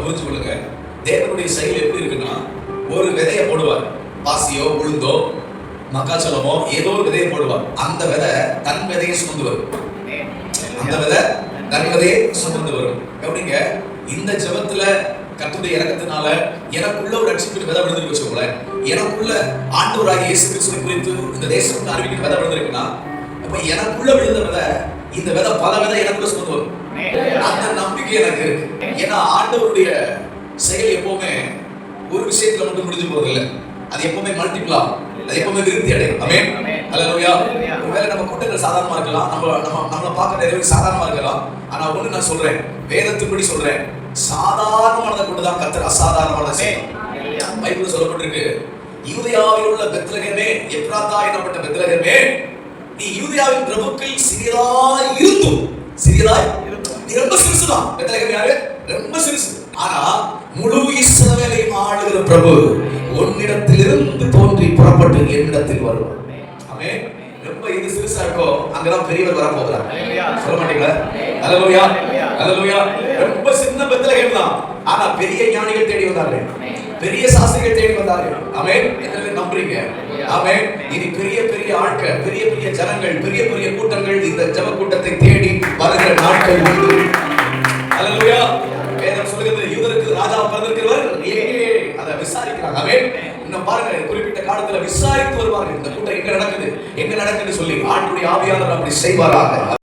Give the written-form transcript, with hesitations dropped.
புரிஞ்சு கொள்ளுங்க. தேவனுடைய செயல் எப்படி இருக்குன்னா, ஒரு விதையை போடுவார், பாசியோ உளுந்தோ மக்காச்சோளமோ ஏதோ ஒரு விதையை போடுவார். அந்த விதை தன் விதையை சுமந்து வரும். அந்த விதை தன் விதையை சுமந்து வரும். எப்படிங்க? இந்த ஜெபத்துல கர்த்தருடைய இரக்கத்தினால எனக்குள்ள ஒரு ரட்சிப்பின் விதை விழுந்து வச்சுக்கோங்களேன். எனக்குள்ள ஆண்டவராகிய இயேசு கிறிஸ்துவை குறித்து இந்த தேசத்துக்கு அறிவிக்கிற விதை விழுந்திருக்குன்னா, அப்ப எனக்குள்ள விழுந்த விதை, இந்த விதை பல விதை எனக்குள்ள சுமந்து வரும். அந்த நம்பிக்கை எனக்கு இருக்கு. ஏன்னா ஆண்டவருடைய செயல் எப்பவுமே ஒரு விஷயத்துல மட்டும் முடிஞ்சு போறதில்லை. அது எப்பவுமே மல்டிபிள் ஆகும். அது எப்பவுமே விருத்தி அடையும். ஆமென். ஹல்லேலூயா. ஒருவேளை நம்ம கூட்டங்கள் சாதாரணமா இருக்கலாம், நம்மள பார்க்க நிறைய பேர் சாதாரணமா இருக்கலாம். ஆனா ஒண்ணு நான் சொல்றேன், வேதத்தின்படி சொல்றேன், சாதாரணமானதை கொண்டுதான் கர்த்தர் அசாதாரணமானதை செய்வார். பைபிள்ல சொல்லப்பட்டிருக்கு, யூதேயாவில் உள்ள பெத்லகேமே, எப்ராத்தா எனப்பட்ட பெத்லகேமே, நீ யூதேயாவின் பிரபுக்கள் சிறியதாய் இருந்தும் ரொம்ப சிறுசுதான். பெத்லகேம் யாரு? ரொம்ப சிறுசு. ஆனா முழு இஸ்ரவேலை ஆளுகிற பிரபு உன்னிடத்திலிருந்து தோன்றி புறப்பட்டு என்னிடத்தில் வருவார். ஆமென். ரொம்ப இது சிறுசா இருக்கோ, அங்கதான் பெரியவர் வர போகிறார். சொல்ல மாட்டீங்களா? ஹல்லேலூயா, ஹல்லேலூயா. ரொம்ப சின்ன பெத்லகேம் தான், ஆனா பெரிய ஞானிகள் தேடி வந்தார்கள், பெரிய சாஸ்திரிகள் தேடி வந்தார்கள். ஆமென். என்ன நம்புறீங்க? ஆமென். இனி பெரிய பெரிய ஆட்கள், பெரிய பெரிய ஜனங்கள், பெரிய பெரிய கூட்டங்கள் இந்த ஜெப கூட்டத்தை தேடி வருகிற நாட்கள் உண்டு. ஹல்லேலூயா. வேதம் சொல்லுகிறது, யூதருக்கு ராஜா பிறந்திருக்கிறவர் எங்கே அதை விசாரிக்கிறாங்க. ஆமென். இன்னும் பாருங்க, குறிப்பிட்ட காலத்துல விசாரித்து வருவார்கள், இந்த கூட்டம் எங்க நடக்குது சொல்லி. ஆண்டவருடைய ஆவியானவர் அப்படி செய்வாராக.